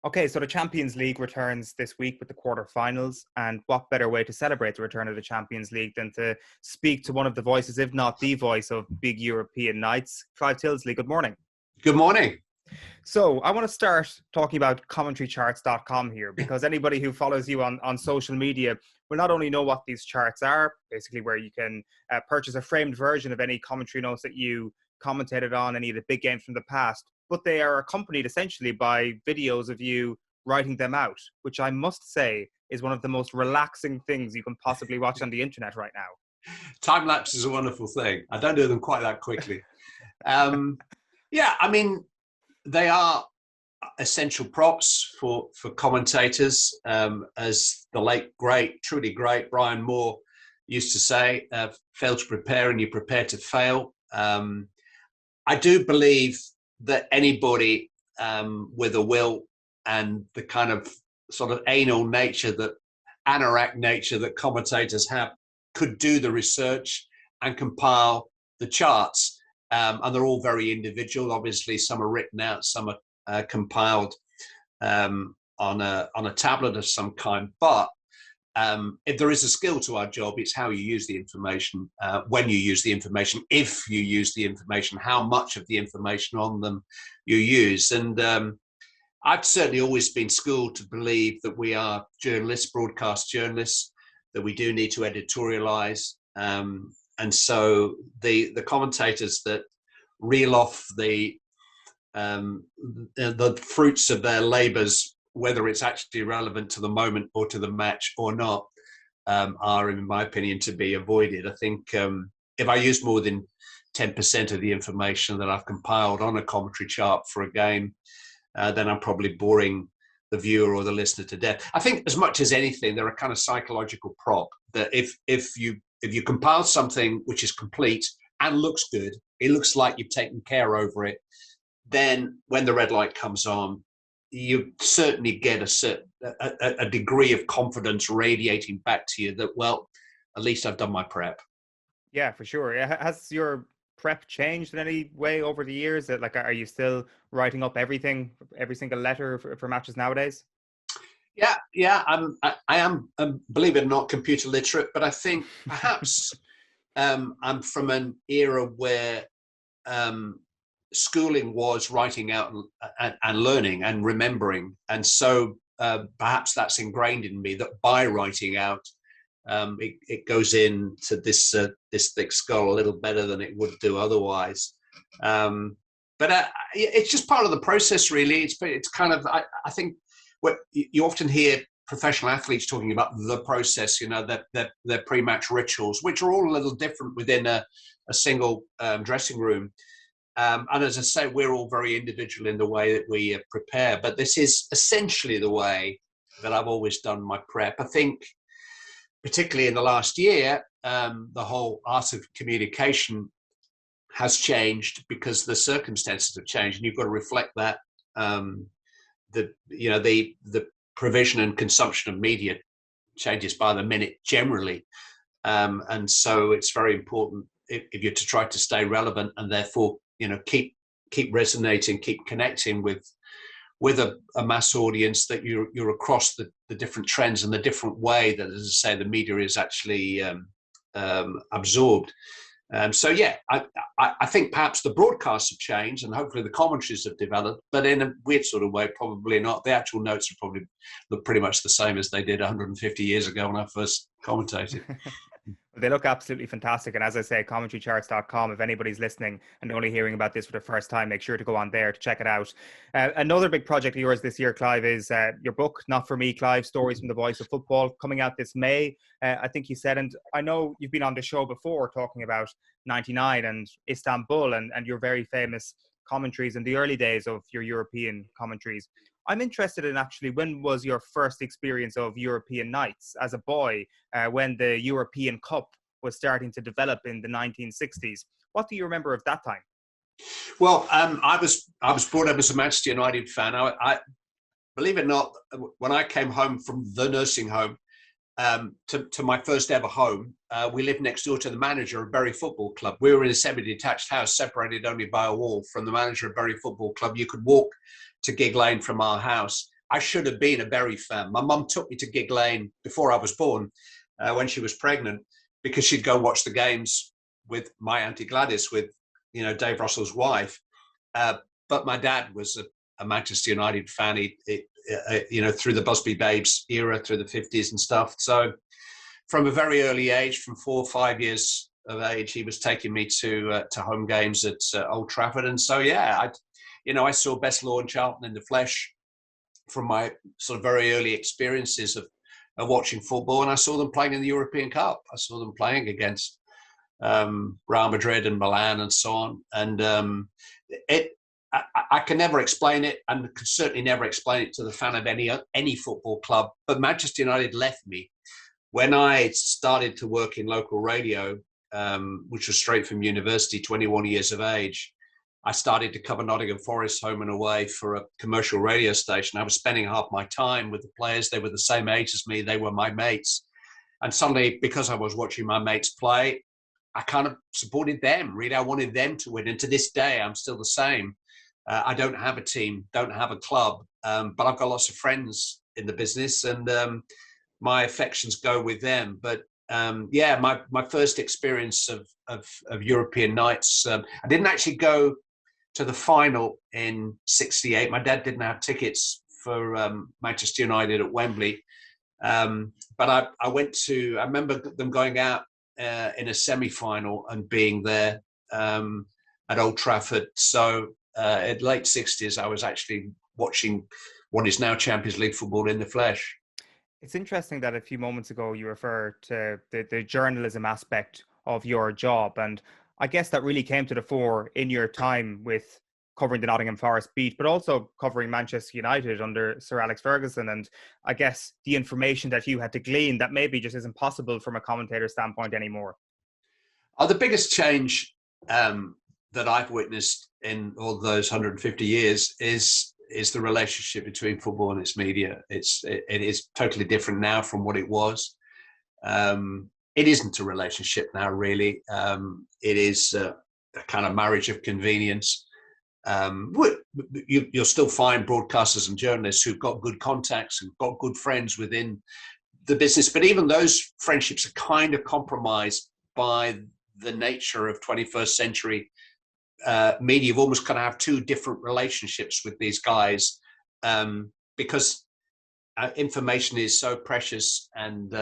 Okay, so the Champions League returns this week with the quarterfinals, and what better way to celebrate the return of the Champions League than to speak to one of the voices, if not the voice, of big European nights. Clive Tyldesley, good morning. Good morning. So I want to start talking about commentarycharts.com here, because anybody who follows you on social media will not only know what these charts are, basically where you can purchase a framed version of any commentary notes that you commentated on any of the big games from the past, but they are accompanied essentially by videos of you writing them out, which I must say is one of the most relaxing things you can possibly watch on the internet right now. Time lapse is a wonderful thing. I don't do them quite that quickly. Yeah, I mean, they are essential props for commentators, as the late, great, truly great Brian Moore used to say, fail to prepare and you prepare to fail. I do believe that anybody with a will and the kind of sort of anorak nature that commentators have could do the research and compile the charts. And they're all very individual. Obviously, some are written out, some are compiled on a tablet of some kind. But if there is a skill to our job, it's how you use the information, when you use the information, if you use the information, how much of the information on them you use. And I've certainly always been schooled to believe that we are journalists, broadcast journalists, that we do need to editorialize. And so the commentators that reel off the fruits of their labors, whether it's actually relevant to the moment or to the match or not, are, in my opinion, to be avoided. I think if I use more than 10% of the information that I've compiled on a commentary chart for a game, then I'm probably boring the viewer or the listener to death. I think as much as anything, they're a kind of psychological prop that if you compile something which is complete and looks good, it looks like you've taken care over it, then when the red light comes on, you certainly get a degree of confidence radiating back to you that, well, at least I've done my prep. Yeah, for sure. Has your prep changed in any way over the years? Like, are you still writing up everything, every single letter for matches nowadays? Yeah. I am, believe it or not, computer literate, but I think perhaps I'm from an era where schooling was writing out and learning and remembering, and so perhaps that's ingrained in me that by writing out, it goes into this thick skull a little better than it would do otherwise. But it's just part of the process, really. It's kind of I think what you often hear professional athletes talking about the process, their pre-match rituals, which are all a little different within a single dressing room. And as I say, we're all very individual in the way that we prepare, but this is essentially the way that I've always done my prep. I think, particularly in the last year, the whole art of communication has changed because the circumstances have changed, and you've got to reflect that. The provision and consumption of media changes by the minute generally, and so it's very important if you're to try to stay relevant and therefore keep resonating, keep connecting with a mass audience, that you're across the different trends and the different way that, as I say, the media is actually absorbed. So yeah, I think perhaps the broadcasts have changed and hopefully the commentaries have developed, but in a weird sort of way, probably not. The actual notes are probably look pretty much the same as they did 150 years ago when I first commentated. They look absolutely fantastic. And as I say, commentarycharts.com, if anybody's listening and only hearing about this for the first time, make sure to go on there to check it out. Another big project of yours this year, Clive, is your book, Not For Me, Clive, Stories from the Voice of Football, coming out this May, I think you said. And I know you've been on the show before talking about 99 and Istanbul and your very famous commentaries in the early days of your European commentaries. I'm interested in actually, when was your first experience of European nights as a boy, when the European Cup was starting to develop in the 1960s? What do you remember of that time? Well, I was brought up as a Manchester United fan. I believe it or not, when I came home from the nursing home to my first ever home, we lived next door to the manager of Bury Football Club. We were in a semi-detached house separated only by a wall from the manager of Bury Football Club. You could walk to Gig Lane from our house. I should have been a Bury fan. My mum took me to Gig Lane before I was born, when she was pregnant, because she'd go watch the games with my Auntie Gladys, with, you know, Dave Russell's wife. But my dad was a Manchester United fan, you know, through the Busby Babes era, through the 50s and stuff. So from a very early age, from 4 or 5 years of age, he was taking me to home games at Old Trafford. And so, yeah, I saw Best Law and Charlton in the flesh from my sort of very early experiences of watching football. And I saw them playing in the European Cup. I saw them playing against Real Madrid and Milan and so on. And I can never explain it, and could certainly never explain it to the fan of any football club. But Manchester United left me when I started to work in local radio, which was straight from university, 21 years of age. I started to cover Nottingham Forest home and away for a commercial radio station. I was spending half my time with the players. They were the same age as me. They were my mates. And suddenly, because I was watching my mates play, I kind of supported them. Really, I wanted them to win. And to this day, I'm still the same. I don't have a team, don't have a club, but I've got lots of friends in the business, and my affections go with them. But yeah, my first experience of European nights, I didn't actually go to the final in '68. My dad didn't have tickets for Manchester United at Wembley, but I went to. I remember them going out in a semi-final and being there at Old Trafford. So. In late 60s, I was actually watching what is now Champions League football in the flesh. It's interesting that a few moments ago you referred to the journalism aspect of your job. And I guess that really came to the fore in your time with covering the Nottingham Forest beat, but also covering Manchester United under Sir Alex Ferguson. And I guess the information that you had to glean that maybe just isn't possible from a commentator standpoint anymore. The biggest change that I've witnessed in all those 150 years is the relationship between football and its media. It is totally different now from what it was. It isn't a relationship now, really. It is a kind of marriage of convenience. You'll still find broadcasters and journalists who've got good contacts and got good friends within the business, but even those friendships are kind of compromised by the nature of 21st century media. You've almost kind of have two different relationships with these guys, because information is so precious and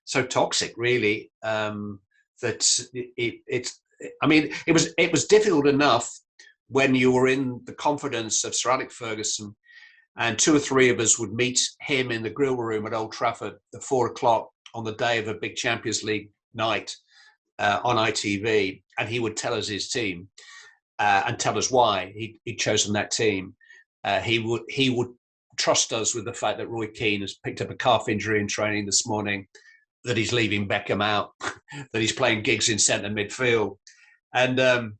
so toxic, really, that it was difficult enough when you were in the confidence of Sir Alex Ferguson, and 2 or 3 of us would meet him in the grill room at Old Trafford at 4 o'clock on the day of a big Champions League night on ITV, and he would tell us his team and tell us why he'd chosen that team. He would trust us with the fact that Roy Keane has picked up a calf injury in training this morning, that he's leaving Beckham out, that he's playing Giggs in centre midfield. And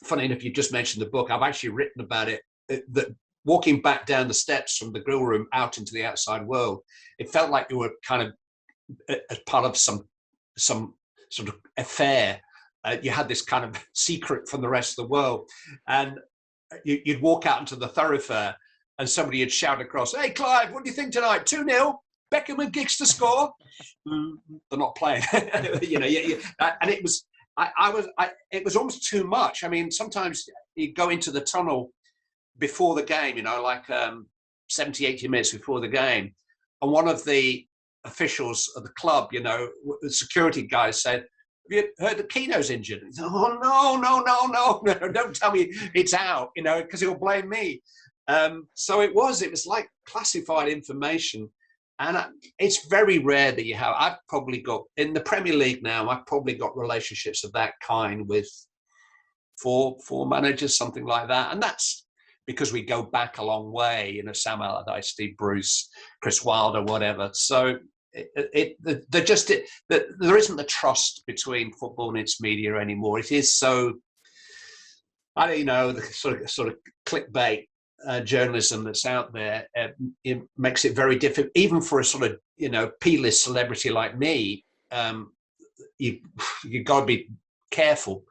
funny enough, you just mentioned the book. I've actually written about it, that walking back down the steps from the grill room out into the outside world, it felt like you were kind of as part of some sort of affair. You had this kind of secret from the rest of the world, and you'd walk out into the thoroughfare and somebody would shout across, "Hey Clive, what do you think tonight? 2-0, Beckham and Giggs to score." They're not playing. And it was it was almost too much. I mean, sometimes you go into the tunnel before the game, like 70, 80 minutes before the game, and one of the officials of the club, the security guys said, "Have you heard that Keno's injured?" And he said, "Oh, no, don't tell me it's out, because he'll blame me." So it was like classified information. And it's very rare that you have. I've probably got, in the Premier League now, I've probably got relationships of that kind with four managers, something like that. And that's because we go back a long way, Sam Allardyce, Steve Bruce, Chris Wilder, whatever. So there isn't the trust between football and its media anymore. It is so, the sort of clickbait journalism that's out there. It makes it very difficult, even for a sort of P-list celebrity like me. You've got to be careful,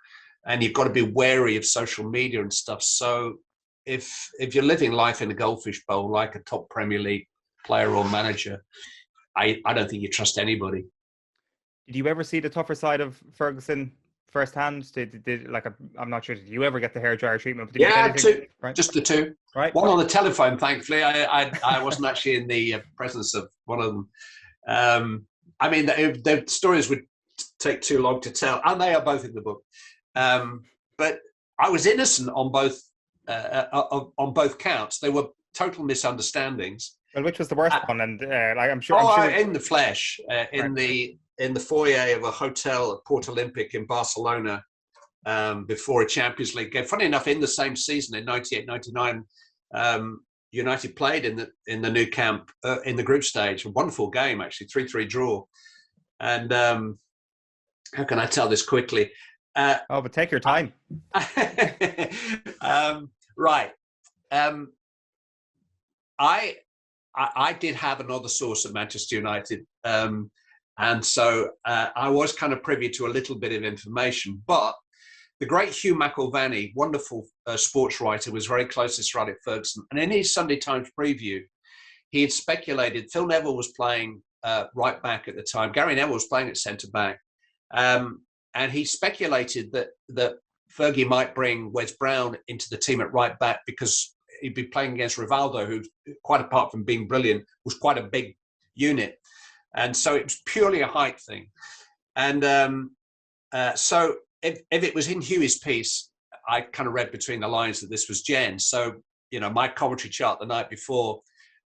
and you've got to be wary of social media and stuff. So if you're living life in a goldfish bowl like a top Premier League player or manager, I don't think you trust anybody. Did you ever see the tougher side of Ferguson firsthand? I'm not sure. Did you ever get the hairdryer treatment? But did you get anything? Two, right? just the two. Right. One on the telephone, thankfully. I wasn't actually in the presence of one of them. I mean, the stories would take too long to tell, and they are both in the book. But I was innocent on both counts. They were total misunderstandings. Well, which was the worst one? And I'm sure. In the flesh, in the foyer of a hotel at Port Olympic in Barcelona, before a Champions League game. Funny enough, in the same season in 98-99, United played in the Nou Camp in the group stage. A wonderful game, actually, 3-3 draw. And how can I tell this quickly? But take your time. Right. I did have another source at Manchester United, and so I was kind of privy to a little bit of information. But the great Hugh McIlvanney, wonderful sports writer, was very close to Sir Alex Ferguson. And in his Sunday Times preview, he had speculated Phil Neville was playing right back at the time. Gary Neville was playing at centre back. And he speculated that Fergie might bring Wes Brown into the team at right back because he'd be playing against Rivaldo, who, quite apart from being brilliant, was quite a big unit. And so it was purely a height thing. And so if it was in Hughie's piece, I kind of read between the lines that this was Jen. So, my commentary chart the night before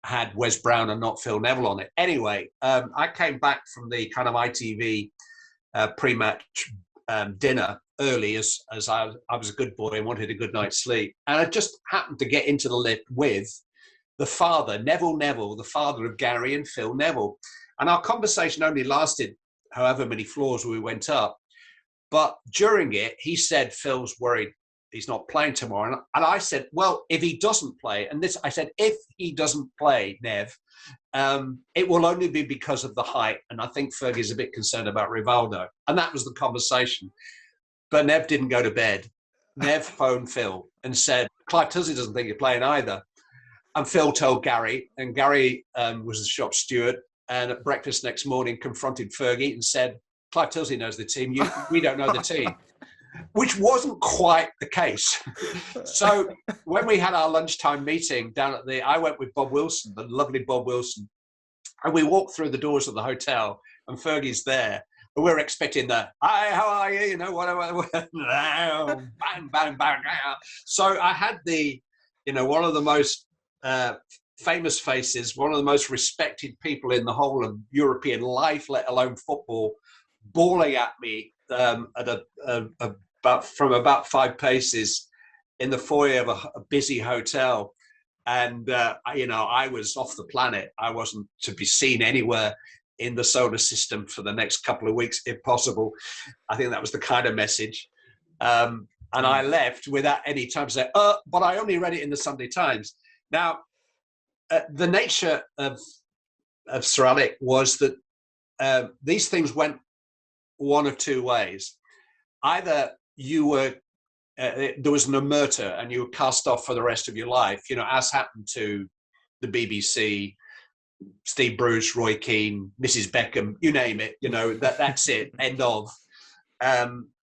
had Wes Brown and not Phil Neville on it. Anyway, I came back from the kind of ITV pre-match dinner early as I was a good boy and wanted a good night's sleep. And I just happened to get into the lift with the father, Neville Neville, the father of Gary and Phil Neville. And our conversation only lasted however many floors we went up. But during it, he said, Phil's worried he's not playing tomorrow. And I said, well, if he doesn't play, I said, if he doesn't play, Nev, it will only be because of the height. And I think Fergie's a bit concerned about Rivaldo. And that was the conversation. But Nev didn't go to bed. Nev phoned Phil and said, Clive Tyldesley doesn't think you're playing either. And Phil told Gary, and Gary was the shop steward, and at breakfast next morning confronted Fergie and said, Clive Tyldesley knows the team, we don't know the team. Which wasn't quite the case. So when we had our lunchtime meeting down at I went with Bob Wilson, the lovely Bob Wilson, and we walked through the doors of the hotel, and Fergie's there. And we're expecting hi, how are you? Whatever. Bang, bang, bang. So I had one of the most famous faces, one of the most respected people in the whole of European life, let alone football, bawling at me from about 5 paces in the foyer of a busy hotel. And, I was off the planet. I wasn't to be seen anywhere in the solar system for the next couple of weeks, if possible. I think that was the kind of message. And I left without any time to say, but I only read it in the Sunday Times. Now, the nature of Sir Alex was that these things went one of two ways. Either you were there was an omerta and you were cast off for the rest of your life, as happened to the BBC, Steve Bruce, Roy Keane, Mrs. Beckham, you name it, that's it, end of.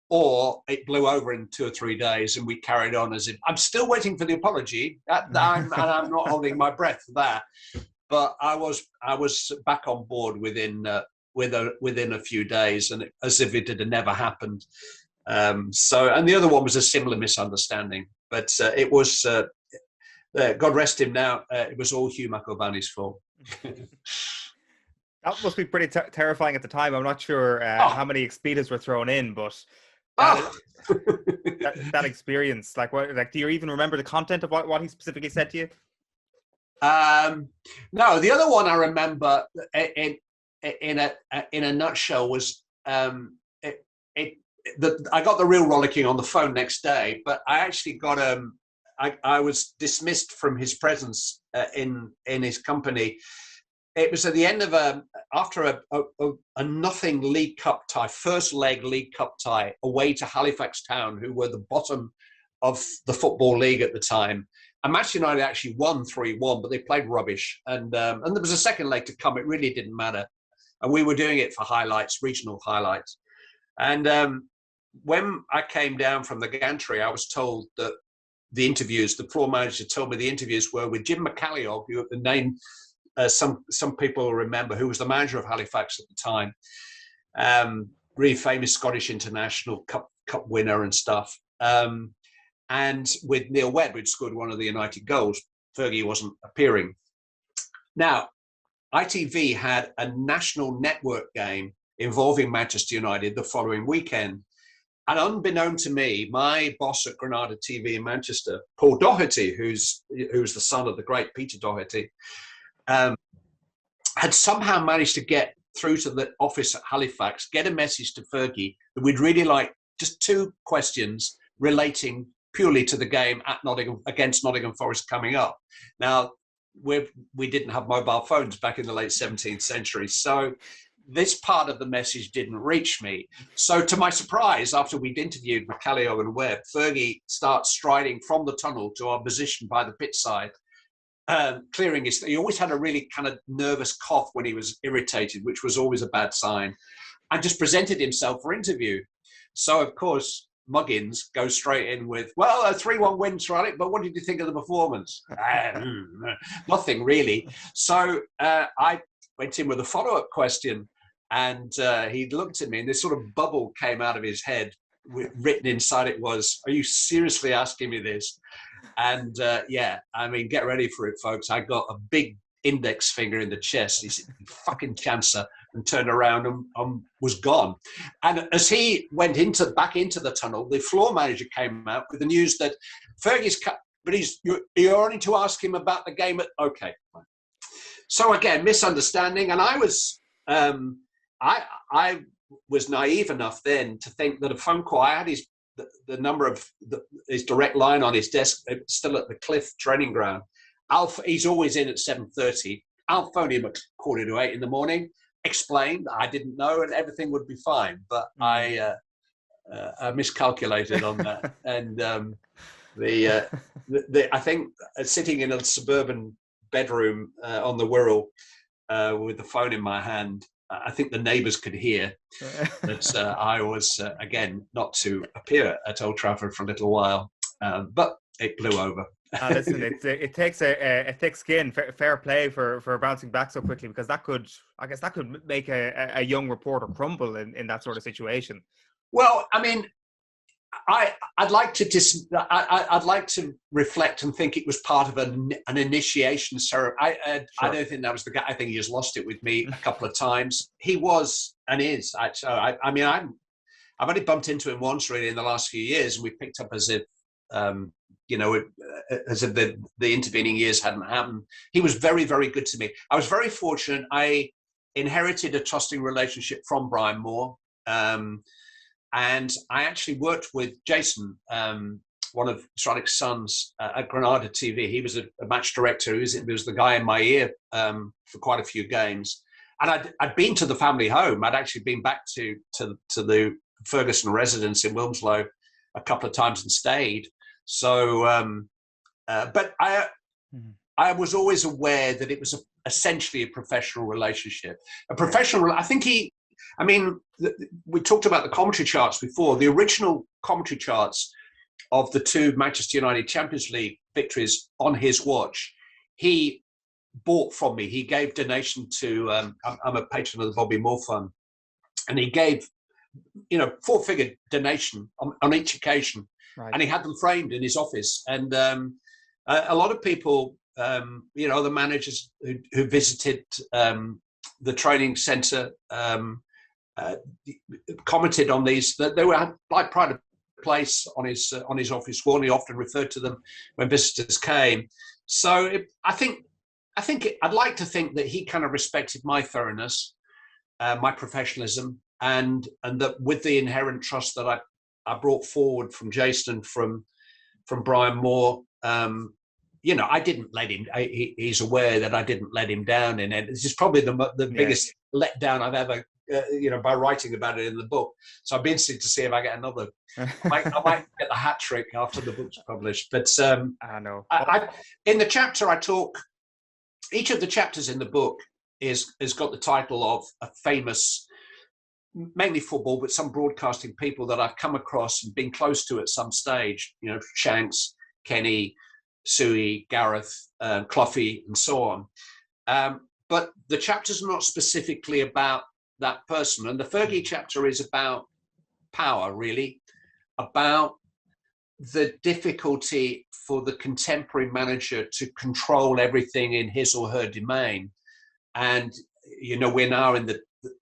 Or it blew over in 2 or 3 days and we carried on as if, I'm still waiting for the apology, and I'm not holding my breath for that. But I was back on board within a few days, and as if it had never happened. And the other one was a similar misunderstanding, but it was, God rest him now, it was all Hugh McIlvanney's fault. That must be pretty terrifying at the time. I'm not sure how many expletives were thrown in, but that experience, do you even remember the content of what he specifically said to you? No, the other one I remember in a nutshell was I got the real rollicking on the phone next day, but I actually got I was dismissed from his presence in his company. It was at the end of after a nothing League Cup tie, first leg League Cup tie away to Halifax Town, who were the bottom of the Football League at the time. And Manchester United actually won 3-1, but they played rubbish. And there was a second leg to come. It really didn't matter. And we were doing it for highlights, regional highlights. And when I came down from the gantry, I was told that the floor manager told me the interviews were with Jim McCalliog, who the name some people will remember, who was the manager of Halifax at the time. Really famous Scottish international cup winner and stuff. And with Neil Webb, who'd scored one of the United goals. Fergie wasn't appearing. Now, ITV had a national network game involving Manchester United the following weekend. And unbeknown to me, my boss at Granada TV in Manchester, Paul Doherty, who's the son of the great Peter Doherty, had somehow managed to get through to the office at Halifax, get a message to Fergie that we'd really like just 2 questions relating purely to the game at against Nottingham Forest coming up. Now, we didn't have mobile phones back in the late 17th century, so this part of the message didn't reach me. So to my surprise, after we'd interviewed McCalliog and Webb, Fergie starts striding from the tunnel to our position by the pitch side, clearing his... He always had a really kind of nervous cough when he was irritated, which was always a bad sign, and just presented himself for interview. So, of course, Muggins goes straight in with, well, a 3-1 win, Charlie, but what did you think of the performance? Nothing, really. So I went in with a follow-up question, and he looked at me, and this sort of bubble came out of his head. Written inside it was, are you seriously asking me this? And yeah, I mean, get ready for it, folks. I got a big index finger in the chest. He said, fucking chancer, and turned around and was gone. And as he went back into the tunnel, the floor manager came out with the news that Fergie's cut, but you're only to ask him about the game at, okay. So again, misunderstanding. And I was, I was naive enough then to think that a phone call, I had the number of his direct line on his desk, still at the Cliff training ground. He's always in at 7:30. I'll phone him at 7:45 in the morning, explain that I didn't know, and everything would be fine. But I miscalculated on that. And I think sitting in a suburban bedroom on the Wirral with the phone in my hand, I think the neighbours could hear that I was, again, not to appear at Old Trafford for a little while, but it blew over. Listen, it takes a thick skin, fair play for bouncing back so quickly, because that could make a young reporter crumble in that sort of situation. Well, I mean, I'd like to reflect and think it was part of an initiation ceremony. I don't think that was the guy. I think he just lost it with me a couple of times. He was and is. I mean, I've only bumped into him once really in the last few years, and we picked up as if as if the intervening years hadn't happened. He was very, very good to me. I was very fortunate. I inherited a trusting relationship from Brian Moore. And I actually worked with Jason, one of Stradic's sons at Granada TV. He was a match director. He was the guy in my ear for quite a few games. And I'd been to the family home. I'd actually been back to the Ferguson residence in Wilmslow a couple of times and stayed. So, but I was always aware that it was essentially a professional relationship. I think we talked about the commentary charts before. The original commentary charts of the 2 Manchester United Champions League victories on his watch, he bought from me. He gave donation to, I'm a patron of the Bobby Moore Fund, and he gave, 4-figure donation on each occasion. Right. And he had them framed in his office. And a lot of people, the managers who visited the training centre, commented on these, that they were like pride of place on his office wall, and he often referred to them when visitors came. So I'd like to think that he kind of respected my thoroughness, my professionalism, and that with the inherent trust that I brought forward from Jason, from Brian Moore, I didn't let him. He's aware that I didn't let him down in it. This is probably the biggest letdown I've ever, by writing about it in the book. So I'd be interested to see if I get another. I might get the hat trick after the book's published. But I know. In the chapter I talk, each of the chapters in the book has got the title of a famous, mainly football, but some broadcasting people that I've come across and been close to at some stage. Shanks, Kenny, Suey, Gareth, Cloughie, and so on. But the chapters are not specifically about that person. And the Fergie chapter is about power, really, about the difficulty for the contemporary manager to control everything in his or her domain. And, we're now in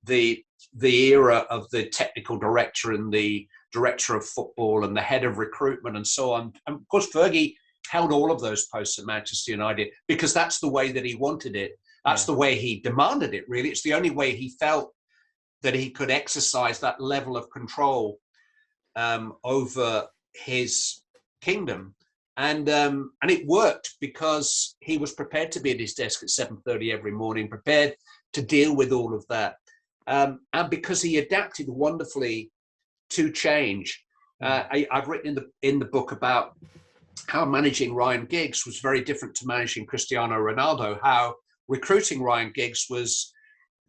the era of the technical director and the director of football and the head of recruitment and so on. And of course, Fergie held all of those posts at Manchester United because that's the way that he wanted it. That's the way he demanded it, really. It's the only way he felt that he could exercise that level of control over his kingdom. And it worked because he was prepared to be at his desk at 7:30 every morning, prepared to deal with all of that. And because he adapted wonderfully to change. I've written in the book about how managing Ryan Giggs was very different to managing Cristiano Ronaldo, how recruiting Ryan Giggs was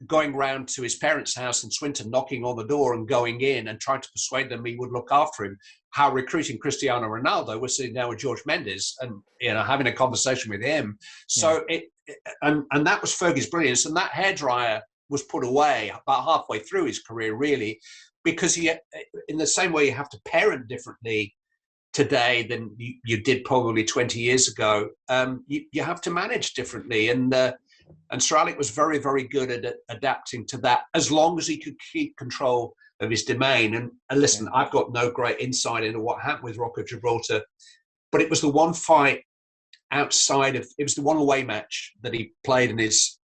going round to his parents' house in Swinton, knocking on the door and going in and trying to persuade them he would look after him. How recruiting Cristiano Ronaldo was sitting down with George Mendes and having a conversation with him. So and that was Fergie's brilliance. And that hairdryer was put away about halfway through his career, really, because he, in the same way you have to parent differently today than you did probably 20 years ago, you have to manage differently. And Sir Alec was very, very good at adapting to that, as long as he could keep control of his domain. And listen, I've got no great insight into what happened with Rock of Gibraltar, but it was the one fight it was the one away match that he played in his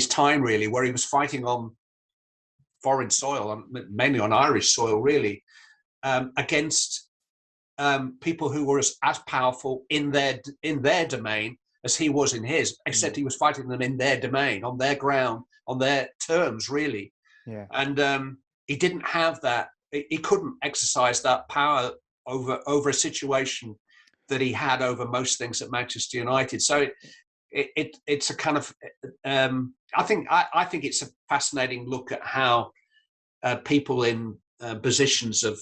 time, really, where he was fighting on foreign soil, mainly on Irish soil, really, against people who were as powerful in their domain as he was in his, except he was fighting them in their domain, on their ground, on their terms, really. Yeah. And he didn't have that. He couldn't exercise that power over a situation that he had over most things at Manchester United. So it's a kind of I think it's a fascinating look at how people in positions of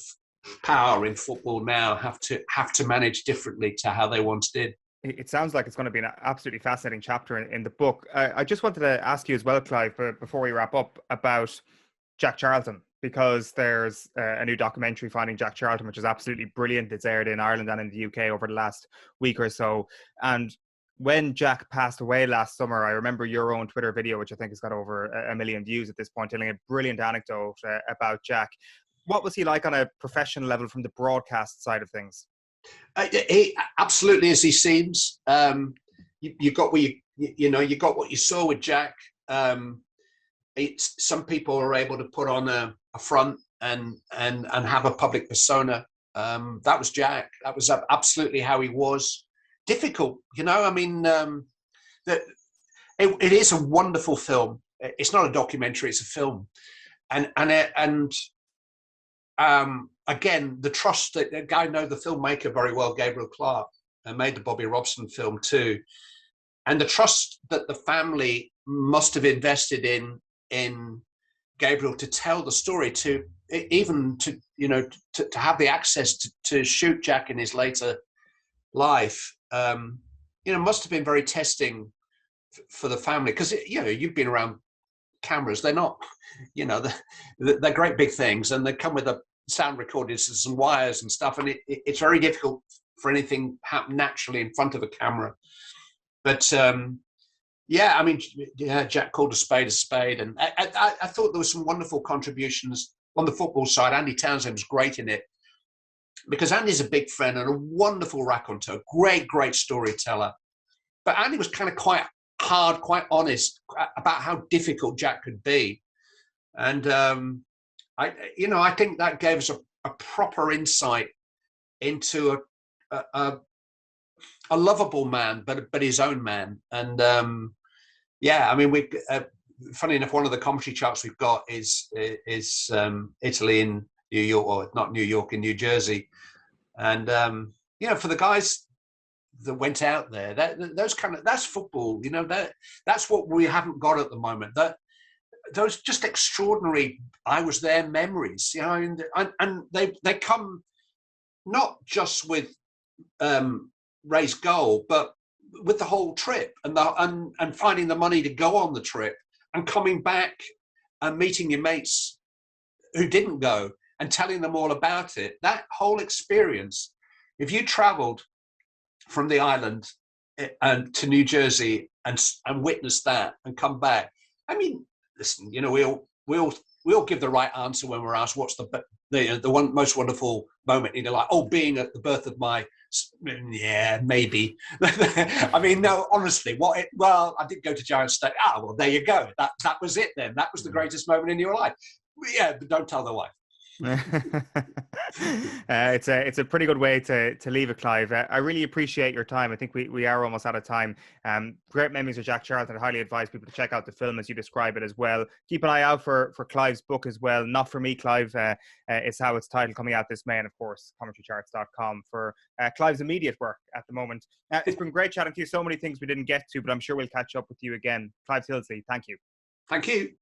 power in football now have to manage differently to how they once did. It sounds like it's going to be an absolutely fascinating chapter in the book. I just wanted to ask you as well, Clive, before we wrap up, about Jack Charlton, because there's a new documentary, Finding Jack Charlton, which is absolutely brilliant. It's aired in Ireland and in the UK over the last week or so. And when Jack passed away last summer, I remember your own Twitter video, which I think has got over 1 million views at this point, telling a brilliant anecdote about Jack. What was he like on a professional level from the broadcast side of things? He absolutely as he seems. You got what you got what you saw with Jack. Some people are able to put on a front and have a public persona. That was Jack. That was absolutely how he was. Difficult, I mean, it is a wonderful film. It's not a documentary; it's a film, and again, the trust that I know the filmmaker very well, Gabriel Clark, made the Bobby Robson film too, and the trust that the family must have invested in Gabriel to tell the story, to have the access to shoot Jack in his later life, must have been very testing for the family, because you've been around cameras. They're not, they're great big things, and they come with a sound recorders and wires and stuff, and it's very difficult for anything to happen naturally in front of a camera. But Jack called a spade, and I thought there were some wonderful contributions on the football side. Andy Townsend was great in it, because Andy's a big friend and a wonderful raconteur, great storyteller. But Andy was kind of quite hard, quite honest about how difficult Jack could be. And I think that gave us a proper insight into a lovable man, but his own man. And funny enough, one of the commentary charts we've got is Italy in New York, or not New York, in New Jersey. And, for the guys that went out there, that's football, that's what we haven't got at the moment. Those just extraordinary, I was there memories, and they come not just with Ray's goal, but with the whole trip and finding the money to go on the trip and coming back and meeting your mates who didn't go and telling them all about it. That whole experience, if you traveled from the island and to New Jersey and witnessed that and come back, I mean, listen, we all give the right answer when we're asked what's the one most wonderful moment. Like, being at the birth of my, yeah, maybe. I mean, no, honestly, I did go to Giant State. Well, there you go. That was it then. That was the greatest moment in your life. Yeah, but don't tell the wife. It's a pretty good way to leave it, Clive. I really appreciate your time. I think we are almost out of time. Great memories of Jack Charlton. I highly advise people to check out the film as you describe it as well. Keep an eye out for Clive's book as well. Not For Me, Clive is how it's titled, coming out this May, and of course commentarycharts.com for Clive's immediate work at the moment. It's been great chatting to you. So many things we didn't get to, but I'm sure we'll catch up with you again. Clive Tyldesley, thank you. Thank you.